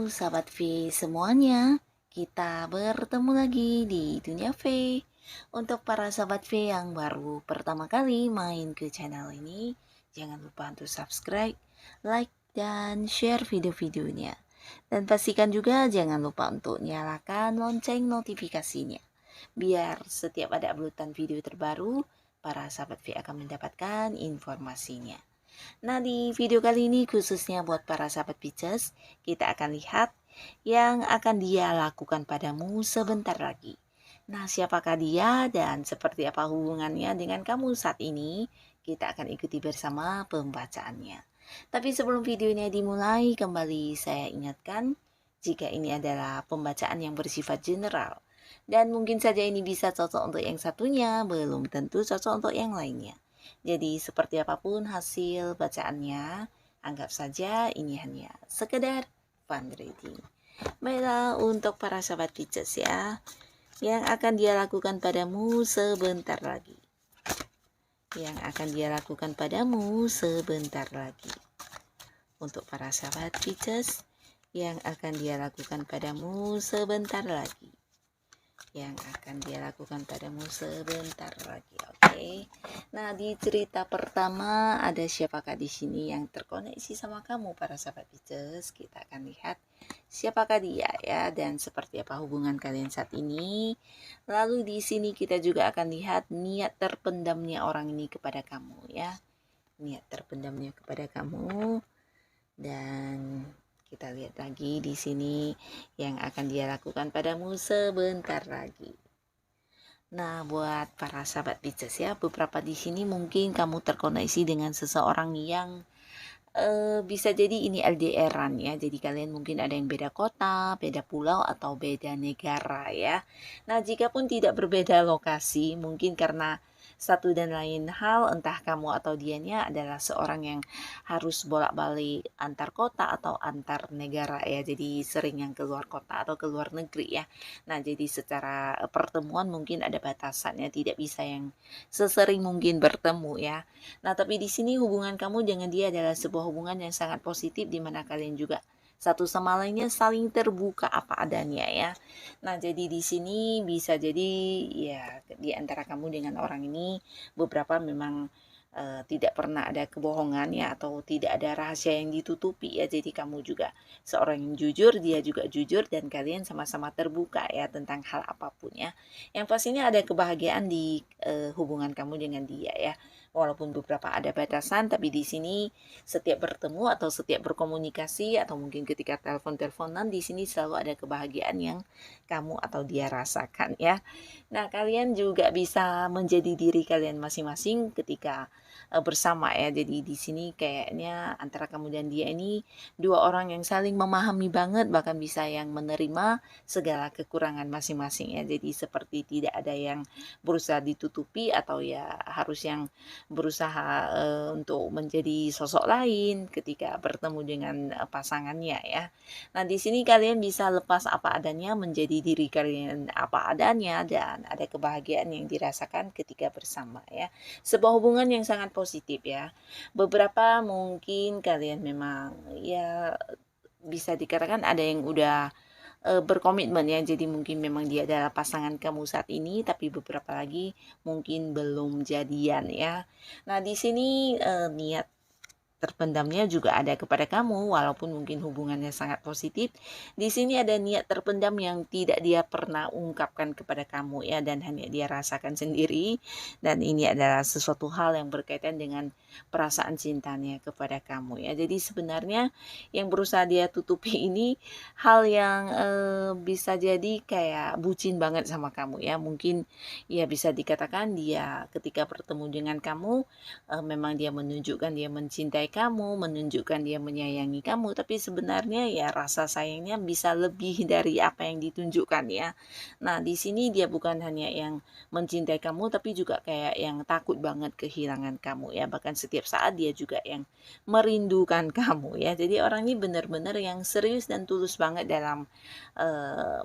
sahabat V semuanya, kita bertemu lagi di Dunia V. Untuk para sahabat V yang baru pertama kali main ke channel ini, jangan lupa untuk subscribe, like, dan share video-videonya. Dan pastikan juga jangan lupa untuk nyalakan lonceng notifikasinya, biar setiap ada uploadan video terbaru, para sahabat V akan mendapatkan informasinya. Nah, di video kali ini khususnya buat para sahabat Pisces, kita akan lihat yang akan dia lakukan padamu sebentar lagi. Nah, siapakah dia dan seperti apa hubungannya dengan kamu saat ini? Kita akan ikuti bersama pembacaannya. Tapi sebelum videonya dimulai, kembali saya ingatkan, jika ini adalah pembacaan yang bersifat general, dan mungkin saja ini bisa cocok untuk yang satunya, belum tentu cocok untuk yang lainnya. Jadi seperti apapun hasil bacaannya, anggap saja ini hanya sekedar fun reading. Baiklah, untuk para sahabat Pisces ya, yang akan dia lakukan padamu sebentar lagi. Yang akan dia lakukan padamu sebentar lagi. Untuk para sahabat Pisces, yang akan dia lakukan padamu sebentar lagi. Yang akan dia lakukan padamu sebentar lagi, oke? Nah, di cerita pertama ada siapakah di sini yang terkoneksi sama kamu para sahabat Pisces? Kita akan lihat siapakah dia ya dan seperti apa hubungan kalian saat ini. Lalu di sini kita juga akan lihat niat terpendamnya orang ini kepada kamu ya. Niat terpendamnya kepada kamu. Dan kita lihat lagi di sini yang akan dia lakukan padamu sebentar lagi. Nah, buat para sahabat Pisces ya, beberapa di sini mungkin kamu terkoneksi dengan seseorang yang bisa jadi ini LDR-an ya. Jadi kalian mungkin ada yang beda kota, beda pulau, atau beda negara ya. Nah, jika pun tidak berbeda lokasi, mungkin karena satu dan lain hal, entah kamu atau dianya adalah seorang yang harus bolak-balik antar kota atau antar negara ya. Jadi sering yang keluar kota atau keluar negeri ya. Nah, jadi secara pertemuan mungkin ada batasannya, tidak bisa yang sesering mungkin bertemu ya. Nah, tapi di sini hubungan kamu dengan dia adalah sebuah hubungan yang sangat positif di mana kalian juga satu sama lainnya saling terbuka apa adanya ya. Nah, jadi di sini bisa jadi ya di antara kamu dengan orang ini beberapa memang tidak pernah ada kebohongan ya atau tidak ada rahasia yang ditutupi ya. Jadi kamu juga seorang yang jujur, dia juga jujur dan kalian sama-sama terbuka ya tentang hal apapun ya. Yang pastinya ada kebahagiaan di hubungan kamu dengan dia ya. Walaupun beberapa ada batasan, tapi di sini setiap bertemu atau setiap berkomunikasi atau mungkin ketika telepon-teleponan, di sini selalu ada kebahagiaan yang kamu atau dia rasakan ya. Nah, kalian juga bisa menjadi diri kalian masing-masing ketika bersama ya. Jadi di sini kayaknya antara kamu dan dia ini dua orang yang saling memahami banget, bahkan bisa yang menerima segala kekurangan masing-masing ya. Jadi seperti tidak ada yang berusaha ditutupi atau ya harus yang berusaha untuk menjadi sosok lain ketika bertemu dengan pasangannya ya. Nah, di sini kalian bisa lepas apa adanya, menjadi diri kalian apa adanya, dan ada kebahagiaan yang dirasakan ketika bersama ya. Sebuah hubungan yang sangat positif ya. Beberapa mungkin kalian memang ya bisa dikatakan ada yang udah berkomitmen ya. Jadi mungkin memang dia adalah pasangan kamu saat ini, tapi beberapa lagi mungkin belum jadian ya. Nah, di sini niat terpendamnya juga ada kepada kamu, walaupun mungkin hubungannya sangat positif. Di sini ada niat terpendam yang tidak dia pernah ungkapkan kepada kamu ya, dan hanya dia rasakan sendiri. Dan ini adalah sesuatu hal yang berkaitan dengan perasaan cintanya kepada kamu ya. Jadi sebenarnya yang berusaha dia tutupi ini hal yang bisa jadi kayak bucin banget sama kamu ya. Mungkin ya bisa dikatakan dia ketika bertemu dengan kamu memang dia menunjukkan dia mencintai kamu, menunjukkan dia menyayangi kamu, tapi sebenarnya ya rasa sayangnya bisa lebih dari apa yang ditunjukkan ya. Nah, di sini dia bukan hanya yang mencintai kamu, tapi juga kayak yang takut banget kehilangan kamu ya. Bahkan setiap saat dia juga yang merindukan kamu ya. Jadi orang ini benar-benar yang serius dan tulus banget dalam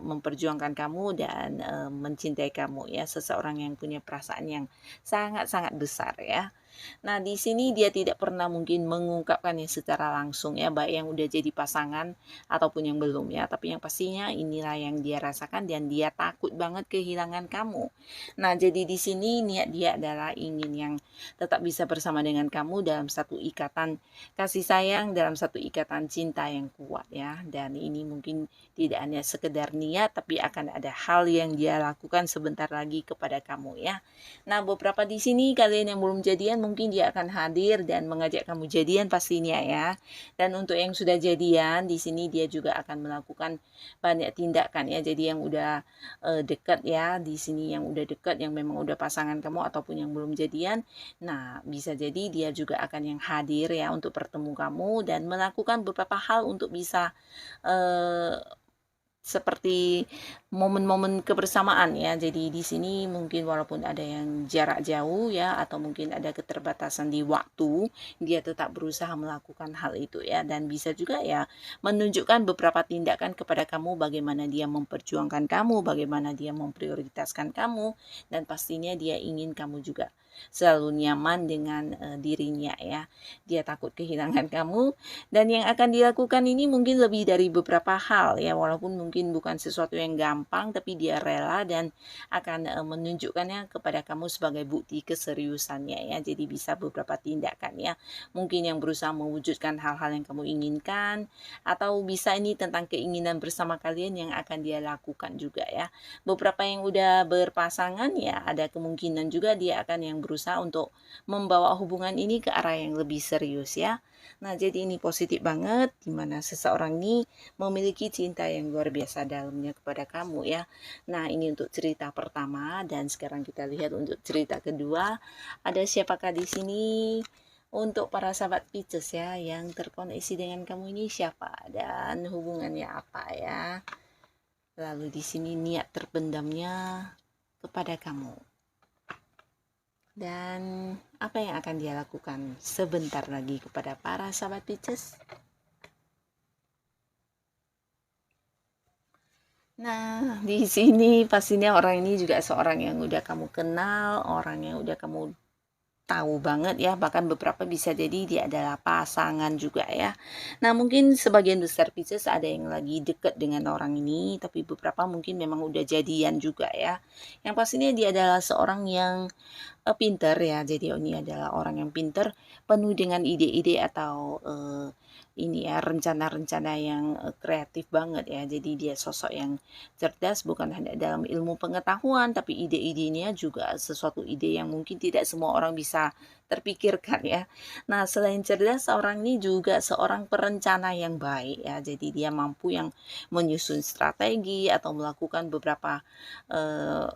memperjuangkan kamu dan mencintai kamu ya. Seseorang yang punya perasaan yang sangat-sangat besar ya. Nah, di sini dia tidak pernah mungkin mengungkapkannya secara langsung ya, baik yang udah jadi pasangan ataupun yang belum ya. Tapi yang pastinya inilah yang dia rasakan dan dia takut banget kehilangan kamu. Nah, jadi di sini niat dia adalah ingin yang tetap bisa bersama dengan kamu dalam satu ikatan kasih sayang, dalam satu ikatan cinta yang kuat ya. Dan ini mungkin tidak hanya sekedar niat, tapi akan ada hal yang dia lakukan sebentar lagi kepada kamu ya. Nah, beberapa di sini kalian yang belum jadian mungkin dia akan hadir dan mengajak kamu jadian pastinya ya. Dan untuk yang sudah jadian, di sini dia juga akan melakukan banyak tindakan ya. Jadi yang udah dekat ya, di sini yang udah dekat, yang memang udah pasangan kamu ataupun yang belum jadian. Nah, bisa jadi dia juga akan yang hadir ya untuk bertemu kamu dan melakukan beberapa hal untuk bisa eh, seperti momen-momen kebersamaan ya. Jadi di sini mungkin walaupun ada yang jarak jauh ya atau mungkin ada keterbatasan di waktu, dia tetap berusaha melakukan hal itu ya, dan bisa juga ya menunjukkan beberapa tindakan kepada kamu bagaimana dia memperjuangkan kamu, bagaimana dia memprioritaskan kamu, dan pastinya dia ingin kamu juga selalu nyaman dengan dirinya ya. Dia takut kehilangan kamu, dan yang akan dilakukan ini mungkin lebih dari beberapa hal ya, walaupun mungkin bukan sesuatu yang gampang, tapi dia rela dan akan menunjukkannya kepada kamu sebagai bukti keseriusannya ya. Jadi bisa beberapa tindakan ya, mungkin yang berusaha mewujudkan hal-hal yang kamu inginkan, atau bisa ini tentang keinginan bersama kalian yang akan dia lakukan juga ya. Beberapa yang udah berpasangan ya, ada kemungkinan juga dia akan yang berusaha untuk membawa hubungan ini ke arah yang lebih serius ya. Nah, jadi ini positif banget, dimana seseorang ini memiliki cinta yang luar biasa dalamnya kepada kamu ya. Nah, ini untuk cerita pertama, dan sekarang kita lihat untuk cerita kedua. Ada siapakah di sini? Untuk para sahabat Pisces ya, yang terkoneksi dengan kamu ini siapa dan hubungannya apa ya? Lalu di sini niat terpendamnya kepada kamu. Dan apa yang akan dia lakukan sebentar lagi kepada para sahabat Pisces? Nah, di sini pastinya orang ini juga seorang yang udah kamu kenal, orang yang udah kamu tahu banget ya, bahkan beberapa bisa jadi dia adalah pasangan juga ya. Nah, mungkin sebagian besar Pisces ada yang lagi deket dengan orang ini, tapi beberapa mungkin memang udah jadian juga ya. Yang pastinya dia adalah seorang yang pinter ya. Jadi ini adalah orang yang pinter, penuh dengan ide-ide atau ini ya, rencana-rencana yang kreatif banget ya. Jadi dia sosok yang cerdas bukan hanya dalam ilmu pengetahuan, tapi ide-idenya juga sesuatu ide yang mungkin tidak semua orang bisa terpikirkan ya. Nah, selain cerdas, seorang ini juga seorang perencana yang baik ya. Jadi dia mampu yang menyusun strategi atau melakukan beberapa eh,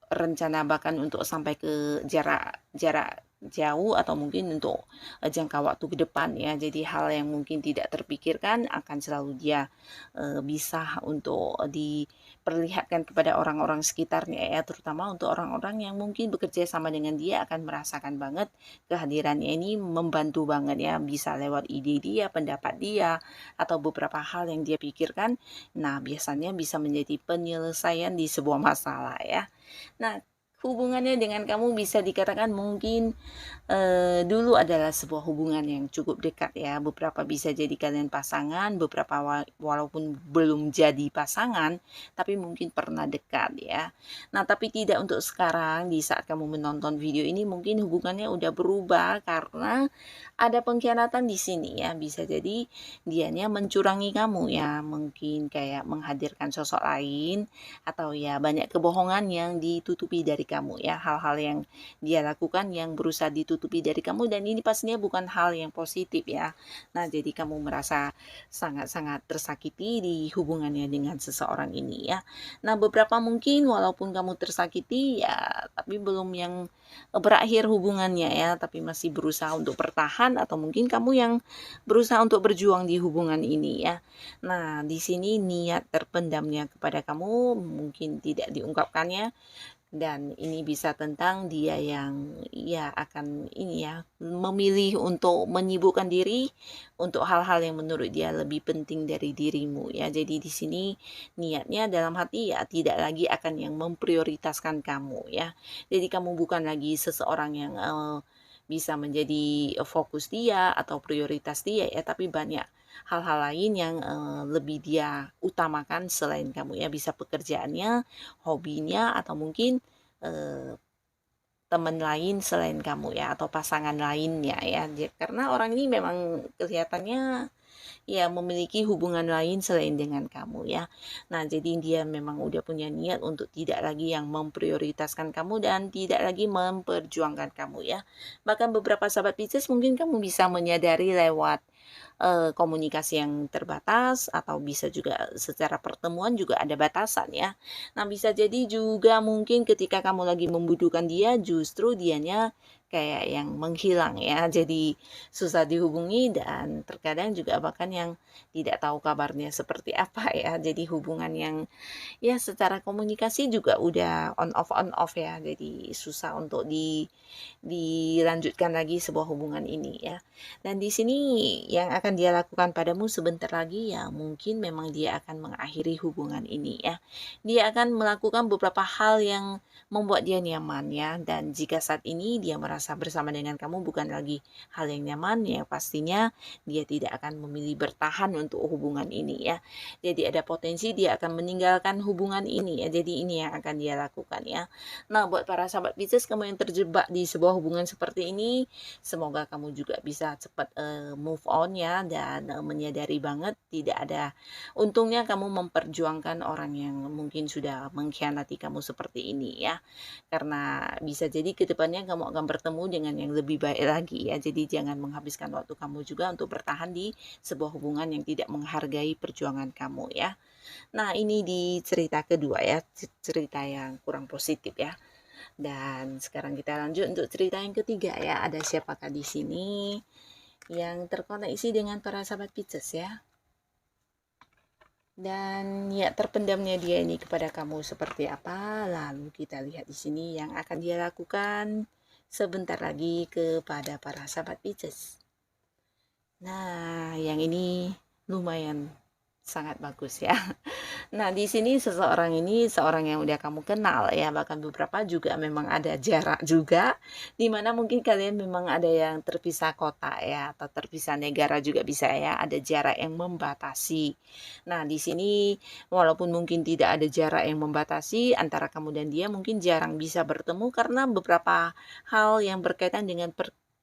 rencana bahkan untuk sampai ke jarak jarak jauh atau mungkin untuk jangka waktu ke depan ya. Jadi hal yang mungkin tidak terpikirkan akan selalu dia bisa untuk diperlihatkan kepada orang-orang sekitarnya ya, terutama untuk orang-orang yang mungkin bekerja sama dengan dia akan merasakan banget kehadirannya ini membantu banget ya, bisa lewat ide dia, pendapat dia, atau beberapa hal yang dia pikirkan. Nah, biasanya bisa menjadi penyelesaian di sebuah masalah ya. Nah, hubungannya dengan kamu bisa dikatakan mungkin dulu adalah sebuah hubungan yang cukup dekat ya. Beberapa bisa jadi kalian pasangan, beberapa walaupun belum jadi pasangan, tapi mungkin pernah dekat ya. Nah, tapi tidak untuk sekarang. Di saat kamu menonton video ini mungkin hubungannya udah berubah karena ada pengkhianatan di sini ya. Bisa jadi dianya mencurangi kamu ya, mungkin kayak menghadirkan sosok lain, atau ya banyak kebohongan yang ditutupi dari kamu ya, hal-hal yang dia lakukan yang berusaha ditutupi dari kamu, dan ini pastinya bukan hal yang positif ya. Nah, jadi kamu merasa sangat-sangat tersakiti di hubungannya dengan seseorang ini ya. Nah, beberapa mungkin walaupun kamu tersakiti ya, tapi belum yang berakhir hubungannya ya, tapi masih berusaha untuk bertahan, atau mungkin kamu yang berusaha untuk berjuang di hubungan ini ya. Nah, di sini niat terpendamnya kepada kamu mungkin tidak diungkapkannya, dan ini bisa tentang dia yang ya akan ini ya memilih untuk menyibukkan diri untuk hal-hal yang menurut dia lebih penting dari dirimu ya. Jadi di sini niatnya dalam hati ya tidak lagi akan yang memprioritaskan kamu ya. Jadi kamu bukan lagi seseorang yang bisa menjadi fokus dia atau prioritas dia ya, tapi banyak hal-hal lain yang lebih dia utamakan selain kamu ya, bisa pekerjaannya, hobinya, atau mungkin eh, teman lain selain kamu ya, atau pasangan lainnya ya. Karena orang ini memang kelihatannya ya memiliki hubungan lain selain dengan kamu ya. Nah, jadi dia memang udah punya niat untuk tidak lagi yang memprioritaskan kamu dan tidak lagi memperjuangkan kamu ya. Bahkan beberapa sahabat Pisces mungkin kamu bisa menyadari lewat komunikasi yang terbatas, atau bisa juga secara pertemuan juga ada batasan ya. Nah, bisa jadi juga mungkin ketika kamu lagi membutuhkan dia, justru dianya kayak yang menghilang ya, jadi susah dihubungi, dan terkadang juga bahkan yang tidak tahu kabarnya seperti apa ya. Jadi hubungan yang ya secara komunikasi juga udah on off ya, jadi susah untuk dilanjutkan lagi sebuah hubungan ini ya. Dan di sini yang akan dia lakukan padamu sebentar lagi ya, mungkin memang dia akan mengakhiri hubungan ini ya. Dia akan melakukan beberapa hal yang membuat dia nyaman ya, dan jika saat ini dia merasa bersama dengan kamu bukan lagi hal yang nyaman ya, pastinya dia tidak akan memilih bertahan untuk hubungan ini ya. Jadi ada potensi dia akan meninggalkan hubungan ini ya. Jadi ini yang akan dia lakukan ya. Nah, buat para sahabat Pisces, kamu yang terjebak di sebuah hubungan seperti ini, semoga kamu juga bisa cepat move on ya, dan menyadari banget tidak ada untungnya kamu memperjuangkan orang yang mungkin sudah mengkhianati kamu seperti ini ya. Karena bisa jadi kedepannya kamu akan bertemu dengan yang lebih baik lagi ya. Jadi jangan menghabiskan waktu kamu juga untuk bertahan di sebuah hubungan yang tidak menghargai perjuangan kamu ya. Nah, ini di cerita kedua ya, cerita yang kurang positif ya. Dan sekarang kita lanjut untuk cerita yang ketiga ya. Ada siapakah di sini yang terkoneksi dengan para sahabat Pisces ya? Dan ya, terpendamnya dia ini kepada kamu seperti apa? Lalu kita lihat di sini yang akan dia lakukan sebentar lagi kepada para sahabat Pisces. Nah, yang ini lumayan sangat bagus ya. Nah, di sini seseorang ini seorang yang udah kamu kenal ya, bahkan beberapa juga memang ada jarak juga, dimana mungkin kalian memang ada yang terpisah kota ya, atau terpisah negara juga bisa ya, ada jarak yang membatasi. Nah, di sini walaupun mungkin tidak ada jarak yang membatasi antara kamu dan dia, mungkin jarang bisa bertemu karena beberapa hal yang berkaitan dengan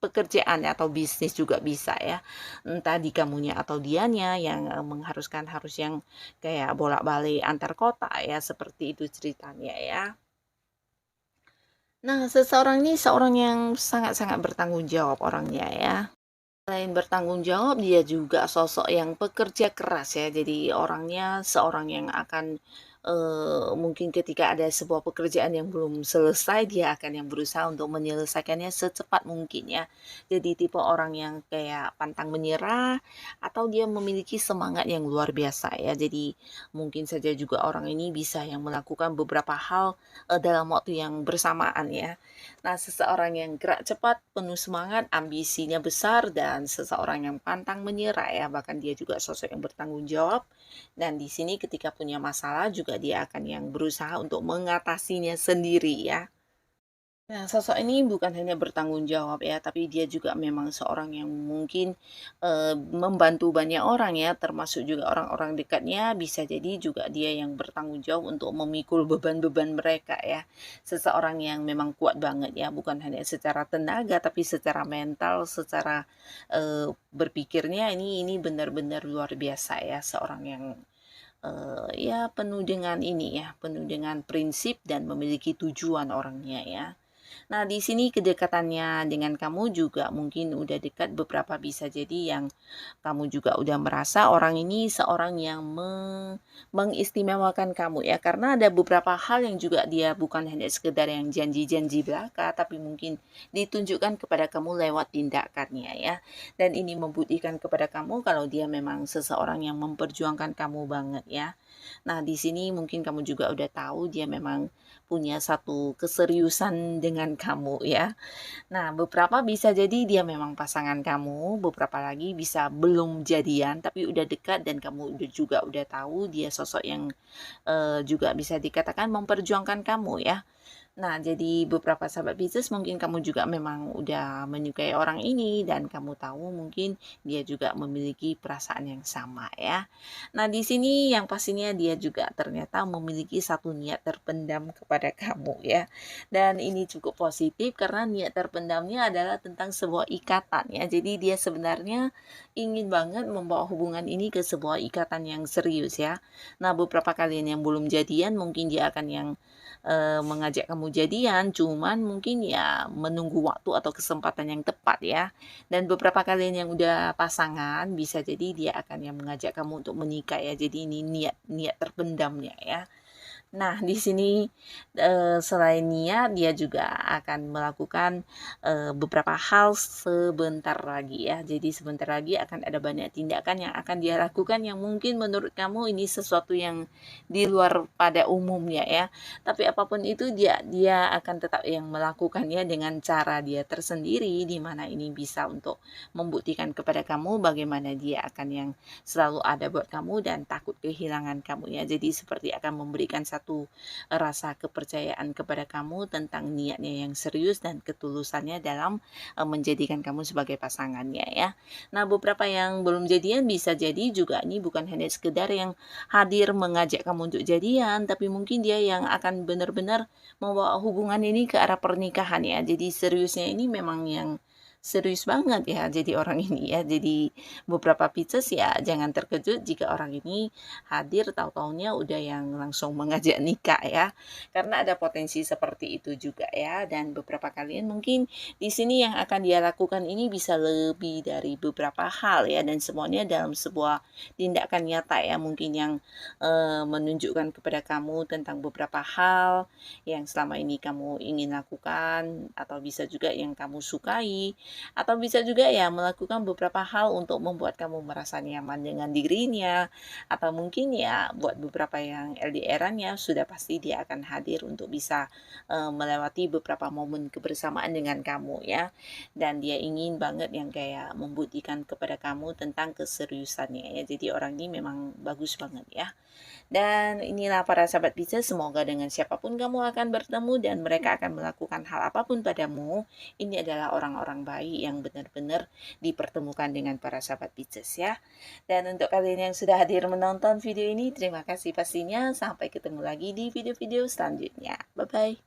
pekerjaan atau bisnis juga bisa ya, entah di kamunya atau dianya yang mengharuskan harus yang kayak bolak-balik antar kota ya, seperti itu ceritanya ya. Nah, seseorang ini seorang yang sangat-sangat bertanggung jawab orangnya ya. Selain bertanggung jawab, dia juga sosok yang pekerja keras ya. Jadi orangnya seorang yang akan mungkin ketika ada sebuah pekerjaan yang belum selesai, dia akan yang berusaha untuk menyelesaikannya secepat mungkin ya. Jadi tipe orang yang kayak pantang menyerah, atau dia memiliki semangat yang luar biasa ya. Jadi mungkin saja juga orang ini bisa yang melakukan beberapa hal dalam waktu yang bersamaan ya. Nah, seseorang yang gerak cepat, penuh semangat, ambisinya besar, dan seseorang yang pantang menyerah ya, bahkan dia juga sosok yang bertanggung jawab. Dan di sini ketika punya masalah juga dia akan yang berusaha untuk mengatasinya sendiri ya. Nah, sosok ini bukan hanya bertanggung jawab ya, tapi dia juga memang seorang yang mungkin membantu banyak orang ya, termasuk juga orang-orang dekatnya. Bisa jadi juga dia yang bertanggung jawab untuk memikul beban-beban mereka ya. Seseorang yang memang kuat banget ya, bukan hanya secara tenaga, tapi secara mental, secara berpikirnya ini benar-benar luar biasa ya, seorang yang ya penuh dengan ini ya, penuh dengan prinsip dan memiliki tujuan orangnya ya. Nah, di sini kedekatannya dengan kamu juga mungkin udah dekat, beberapa bisa jadi yang kamu juga udah merasa orang ini seorang yang mengistimewakan kamu ya, karena ada beberapa hal yang juga dia bukan hanya sekedar yang janji-janji belaka, tapi mungkin ditunjukkan kepada kamu lewat tindakannya ya. Dan ini membuktikan kepada kamu kalau dia memang seseorang yang memperjuangkan kamu banget ya. Nah, di sini mungkin kamu juga udah tahu dia memang punya satu keseriusan dengan kamu ya. Nah, beberapa bisa jadi dia memang pasangan kamu, beberapa lagi bisa belum jadian tapi udah dekat, dan kamu juga udah tahu dia sosok yang juga bisa dikatakan memperjuangkan kamu ya. Nah, jadi beberapa sahabat Pisces mungkin kamu juga memang udah menyukai orang ini dan kamu tahu mungkin dia juga memiliki perasaan yang sama ya. Nah, di sini yang pastinya dia juga ternyata memiliki satu niat terpendam kepada kamu ya. Dan ini cukup positif karena niat terpendamnya adalah tentang sebuah ikatan ya. Jadi dia sebenarnya ingin banget membawa hubungan ini ke sebuah ikatan yang serius ya. Nah, beberapa kalian yang belum jadian mungkin dia akan yang mengajak kamu jadian, cuman mungkin ya menunggu waktu atau kesempatan yang tepat ya. Dan beberapa kalian yang udah pasangan bisa jadi dia akan yang mengajak kamu untuk menikah ya. Jadi ini niat terpendamnya ya. Nah, di sini, selain niat, dia juga akan melakukan, beberapa hal sebentar lagi ya. Jadi sebentar lagi akan ada banyak tindakan yang akan dia lakukan yang mungkin menurut kamu ini sesuatu yang di luar pada umumnya ya. Tapi apapun itu dia akan tetap yang melakukannya dengan cara dia tersendiri, di mana ini bisa untuk membuktikan kepada kamu bagaimana dia akan yang selalu ada buat kamu dan takut kehilangan kamu ya. Jadi seperti akan memberikan satu rasa kepercayaan kepada kamu tentang niatnya yang serius dan ketulusannya dalam menjadikan kamu sebagai pasangannya ya. Nah, beberapa yang belum jadian bisa jadi juga ini bukan hanya sekedar yang hadir mengajak kamu untuk jadian, tapi mungkin dia yang akan benar-benar membawa hubungan ini ke arah pernikahan ya. Jadi seriusnya ini memang yang serius banget ya jadi orang ini ya. Jadi beberapa Pisces ya jangan terkejut jika orang ini hadir tahu-taunya udah yang langsung mengajak nikah ya. Karena ada potensi seperti itu juga ya, dan beberapa kalian mungkin di sini yang akan dia lakukan ini bisa lebih dari beberapa hal ya, dan semuanya dalam sebuah tindakan nyata ya, mungkin yang menunjukkan kepada kamu tentang beberapa hal yang selama ini kamu ingin lakukan, atau bisa juga yang kamu sukai, atau bisa juga ya melakukan beberapa hal untuk membuat kamu merasa nyaman dengan dirinya, atau mungkin ya buat beberapa yang LDR-an ya sudah pasti dia akan hadir untuk bisa melewati beberapa momen kebersamaan dengan kamu ya. Dan dia ingin banget yang kayak membuktikan kepada kamu tentang keseriusannya ya. Jadi orang ini memang bagus banget ya. Dan inilah para sahabat Pisces, semoga dengan siapapun kamu akan bertemu dan mereka akan melakukan hal apapun padamu, ini adalah orang-orang baik yang benar-benar dipertemukan dengan para sahabat Pisces ya. Dan untuk kalian yang sudah hadir menonton video ini, terima kasih pastinya. Sampai ketemu lagi di video-video selanjutnya. Bye-bye.